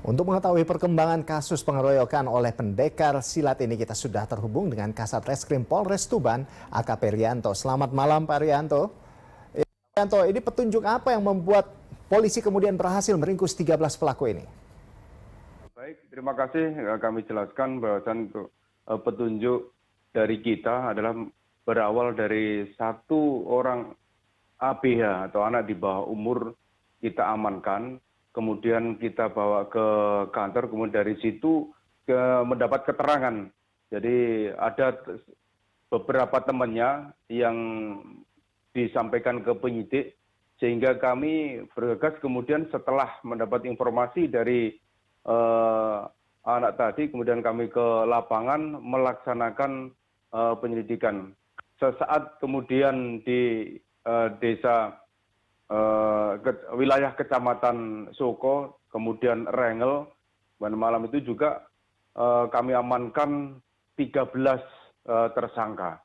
Untuk mengetahui perkembangan kasus pengeroyokan oleh pendekar silat ini, kita sudah terhubung dengan Kasat Reskrim Polres Tuban, AKP Rianto. Selamat malam, Pak Rianto. Rianto, ini petunjuk apa yang membuat polisi kemudian berhasil meringkus 13 pelaku ini? Baik, terima kasih. Kami jelaskan bahwasan untuk petunjuk dari kita adalah berawal dari satu orang ABH atau anak di bawah umur kita amankan. Kemudian kita bawa ke kantor, kemudian dari situ mendapat keterangan. Jadi ada beberapa temannya yang disampaikan ke penyidik, sehingga kami bergegas kemudian setelah mendapat informasi dari anak tadi, kemudian kami ke lapangan melaksanakan penyelidikan. Sesaat kemudian di desa wilayah Kecamatan Soko, kemudian Rengel, dan malam itu juga kami amankan 13 tersangka.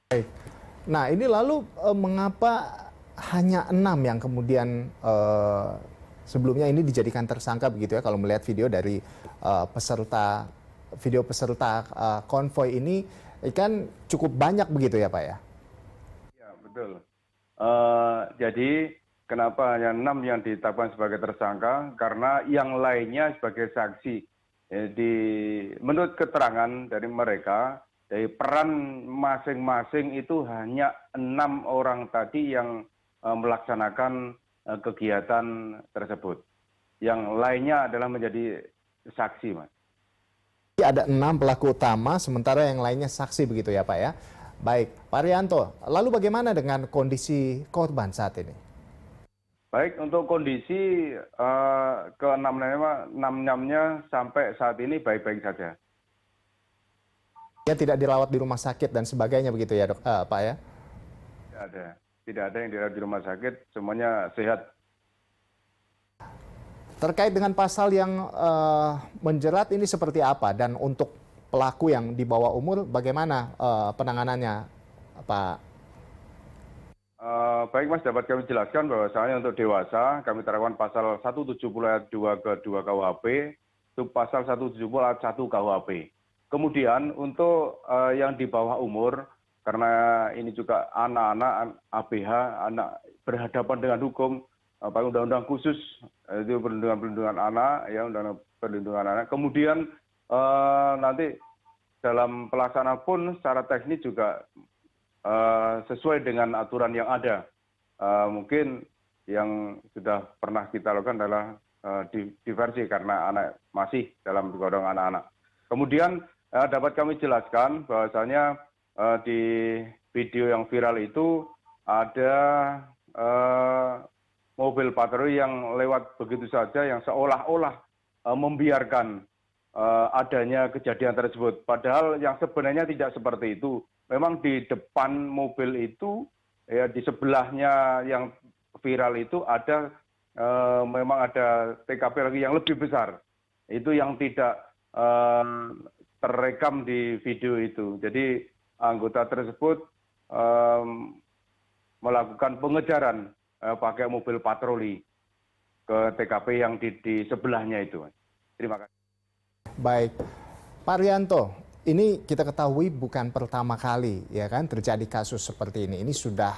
Baik. Nah, ini lalu mengapa hanya 6 yang kemudian sebelumnya ini dijadikan tersangka begitu ya, kalau melihat video dari peserta konvoy ini kan cukup banyak begitu ya Pak ya? Ya, betul. Jadi kenapa hanya 6 yang ditetapkan sebagai tersangka? Karena yang lainnya sebagai saksi. Menurut keterangan dari mereka, dari peran masing-masing itu hanya 6 orang tadi yang melaksanakan kegiatan tersebut. Yang lainnya adalah menjadi saksi, Mas. Ada 6 pelaku utama, sementara yang lainnya saksi begitu ya Pak ya? Baik, Pak Rianto, lalu bagaimana dengan kondisi korban saat ini? Baik, untuk kondisi ke-6-nya sampai saat ini baik-baik saja. Dia tidak dirawat di rumah sakit dan sebagainya begitu ya Pak ya? Tidak ada yang dirawat di rumah sakit, semuanya sehat. Terkait dengan pasal yang menjerat ini seperti apa, dan untuk pelaku yang di bawah umur bagaimana penanganannya, Pak? Baik Mas, dapat kami jelaskan bahwasannya untuk dewasa kami terapkan pasal 170 ayat 2 ke 2 KUHP, itu pasal 170 ayat 1 KUHP. Kemudian untuk yang di bawah umur, karena ini juga anak-anak ABH, anak berhadapan dengan hukum, undang-undang khusus itu perlindungan anak, ya, undang-undang perlindungan anak. Kemudian nanti dalam pelaksanaan pun secara teknis juga sesuai dengan aturan yang ada. Mungkin yang sudah pernah kita lakukan adalah diversi karena anak masih dalam golongan anak-anak. Kemudian dapat kami jelaskan bahwasanya di video yang viral itu ada mobil patroli yang lewat begitu saja, yang seolah-olah membiarkan adanya kejadian tersebut. Padahal yang sebenarnya tidak seperti itu. Memang di depan mobil itu, ya, di sebelahnya yang viral itu ada memang ada TKP lagi yang lebih besar. Itu yang tidak terekam di video itu. Jadi anggota tersebut melakukan pengejaran pakai mobil patroli ke TKP yang di sebelahnya itu. Terima kasih. Baik, Pak Rianto, ini kita ketahui bukan pertama kali ya kan terjadi kasus seperti ini. Ini sudah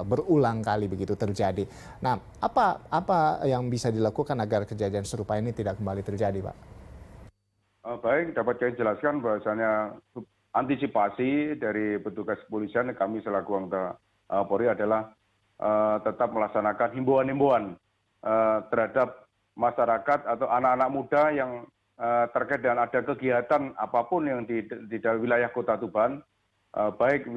berulang kali begitu terjadi. Nah, apa yang bisa dilakukan agar kejadian serupa ini tidak kembali terjadi, Pak? Baik, dapat kami jelaskan bahwasannya antisipasi dari petugas kepolisian, kami selaku anggota Polri adalah tetap melaksanakan himbauan-himbauan terhadap masyarakat atau anak-anak muda yang terkait dengan ada kegiatan apapun yang di dalam wilayah Kota Tuban, baik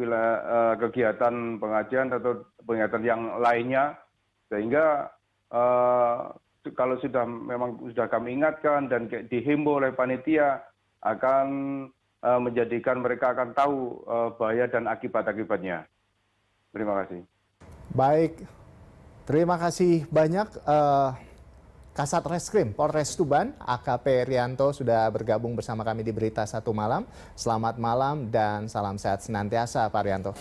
kegiatan pengajian atau kegiatan yang lainnya, sehingga kalau memang sudah kami ingatkan dan dihimbau oleh panitia akan menjadikan mereka akan tahu bahaya dan akibat-akibatnya. Terima kasih. Baik, terima kasih banyak Kasat Reskrim Polres Tuban, AKP Rianto sudah bergabung bersama kami di Berita Satu Malam. Selamat malam dan salam sehat senantiasa Pak Rianto.